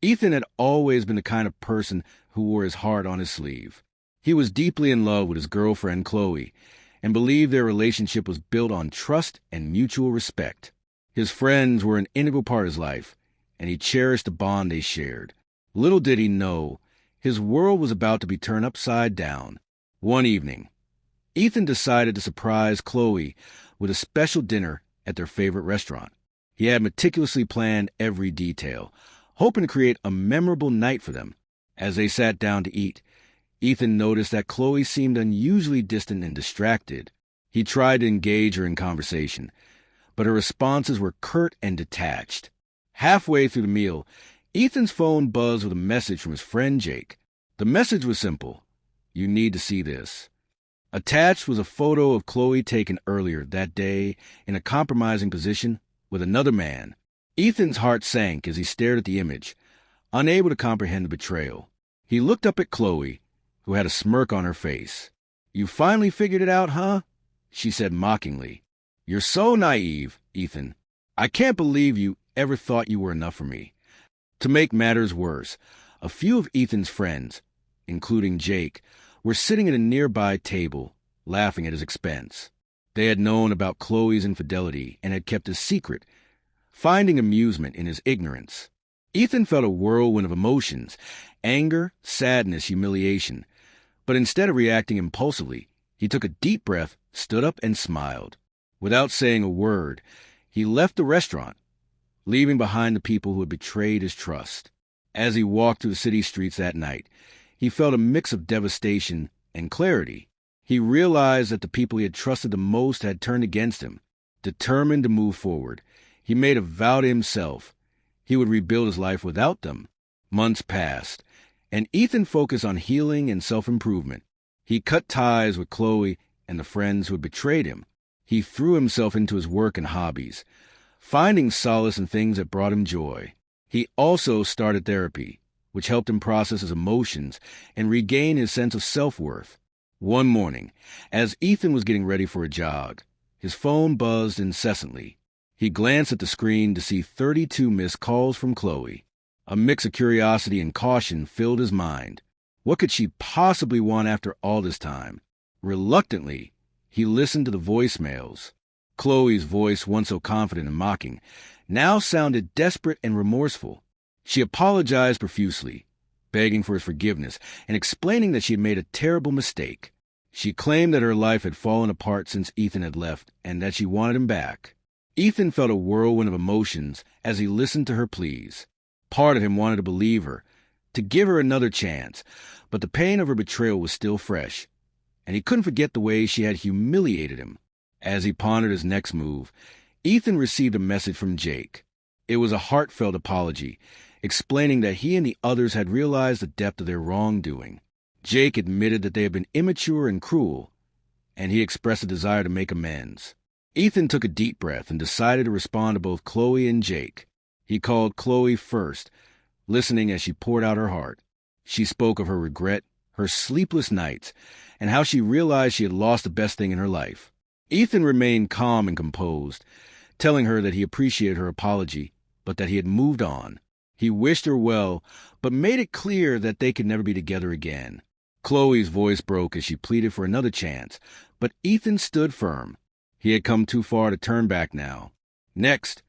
Ethan had always been the kind of person who wore his heart on his sleeve. He was deeply in love with his girlfriend, Chloe, and believed their relationship was built on trust and mutual respect. His friends were an integral part of his life, and he cherished the bond they shared. Little did he know, his world was about to be turned upside down. One evening, Ethan decided to surprise Chloe with a special dinner at their favorite restaurant. He had meticulously planned every detail, hoping to create a memorable night for them. As they sat down to eat, Ethan noticed that Chloe seemed unusually distant and distracted. He tried to engage her in conversation, but her responses were curt and detached. Halfway through the meal, Ethan's phone buzzed with a message from his friend Jake. The message was simple: "You need to see this." Attached was a photo of Chloe taken earlier that day in a compromising position with another man. Ethan's heart sank as he stared at the image, unable to comprehend the betrayal. He looked up at Chloe, who had a smirk on her face. "You finally figured it out, huh?" she said mockingly. "You're so naive, Ethan. I can't believe you ever thought you were enough for me." To make matters worse, a few of Ethan's friends, including Jake, were sitting at a nearby table, laughing at his expense. They had known about Chloe's infidelity and had kept his secret, finding amusement in his ignorance. Ethan felt a whirlwind of emotions: anger, sadness, humiliation. But instead of reacting impulsively, he took a deep breath, stood up, and smiled. Without saying a word, he left the restaurant, leaving behind the people who had betrayed his trust. As he walked through the city streets that night, he felt a mix of devastation and clarity. He realized that the people he had trusted the most had turned against him. Determined to move forward, he made a vow to himself he would rebuild his life without them. Months passed, and Ethan focused on healing and self-improvement. He cut ties with Chloe and the friends who had betrayed him. He threw himself into his work and hobbies, finding solace in things that brought him joy. He also started therapy, which helped him process his emotions and regain his sense of self-worth. One morning, as Ethan was getting ready for a jog, his phone buzzed incessantly. He glanced at the screen to see 32 missed calls from Chloe. A mix of curiosity and caution filled his mind. What could she possibly want after all this time? Reluctantly, he listened to the voicemails. Chloe's voice, once so confident and mocking, now sounded desperate and remorseful. She apologized profusely, begging for his forgiveness and explaining that she had made a terrible mistake. She claimed that her life had fallen apart since Ethan had left and that she wanted him back. Ethan felt a whirlwind of emotions as he listened to her pleas. Part of him wanted to believe her, to give her another chance, but the pain of her betrayal was still fresh, and he couldn't forget the way she had humiliated him. As he pondered his next move, Ethan received a message from Jake. It was a heartfelt apology, explaining that he and the others had realized the depth of their wrongdoing. Jake admitted that they had been immature and cruel, and he expressed a desire to make amends. Ethan took a deep breath and decided to respond to both Chloe and Jake. He called Chloe first, listening as she poured out her heart. She spoke of her regret, her sleepless nights, and how she realized she had lost the best thing in her life. Ethan remained calm and composed, telling her that he appreciated her apology, but that he had moved on. He wished her well, but made it clear that they could never be together again. Chloe's voice broke as she pleaded for another chance, but Ethan stood firm. He had come too far to turn back now. Next,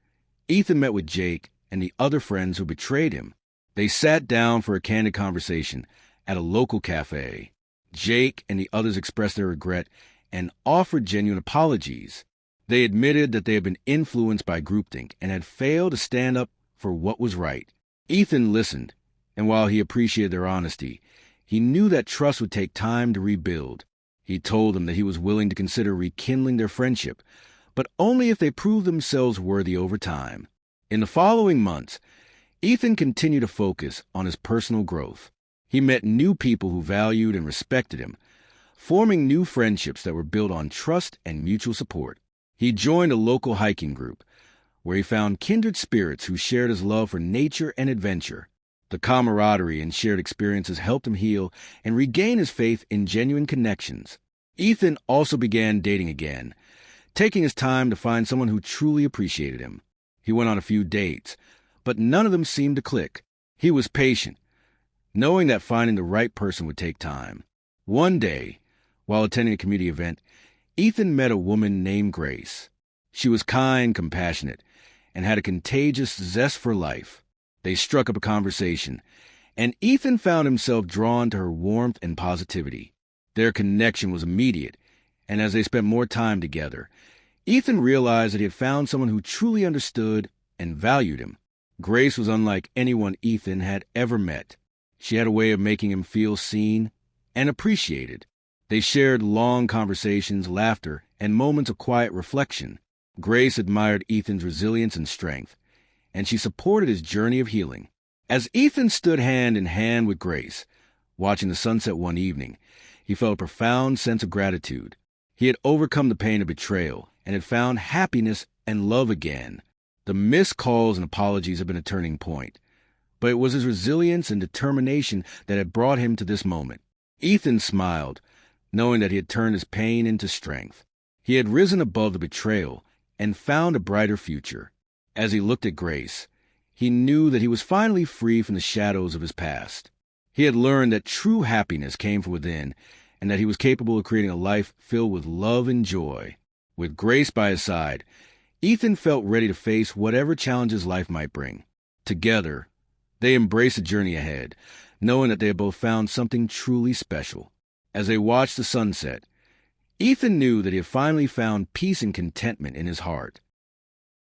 Ethan met with Jake and the other friends who betrayed him. They sat down for a candid conversation at a local cafe. Jake and the others expressed their regret and offered genuine apologies. They admitted that they had been influenced by groupthink and had failed to stand up for what was right. Ethan listened, and while he appreciated their honesty, he knew that trust would take time to rebuild. He told them that he was willing to consider rekindling their friendship, but only if they proved themselves worthy over time. In the following months, Ethan continued to focus on his personal growth. He met new people who valued and respected him, forming new friendships that were built on trust and mutual support. He joined a local hiking group, where he found kindred spirits who shared his love for nature and adventure. The camaraderie and shared experiences helped him heal and regain his faith in genuine connections. Ethan also began dating again, taking his time to find someone who truly appreciated him. He went on a few dates, but none of them seemed to click. He was patient, knowing that finding the right person would take time. One day, while attending a community event, Ethan met a woman named Grace. She was kind, compassionate, and had a contagious zest for life. They struck up a conversation, and Ethan found himself drawn to her warmth and positivity. Their connection was immediate, and as they spent more time together, Ethan realized that he had found someone who truly understood and valued him. Grace was unlike anyone Ethan had ever met. She had a way of making him feel seen and appreciated. They shared long conversations, laughter, and moments of quiet reflection. Grace admired Ethan's resilience and strength, and she supported his journey of healing. As Ethan stood hand in hand with Grace, watching the sunset one evening, he felt a profound sense of gratitude. He had overcome the pain of betrayal and had found happiness and love again. The missed calls and apologies had been a turning point, but it was his resilience and determination that had brought him to this moment. Ethan smiled, knowing that he had turned his pain into strength. He had risen above the betrayal and found a brighter future. As he looked at Grace, he knew that he was finally free from the shadows of his past. He had learned that true happiness came from within and that he was capable of creating a life filled with love and joy. With Grace by his side, Ethan felt ready to face whatever challenges life might bring. Together, they embraced the journey ahead, knowing that they had both found something truly special. As they watched the sunset, Ethan knew that he had finally found peace and contentment in his heart.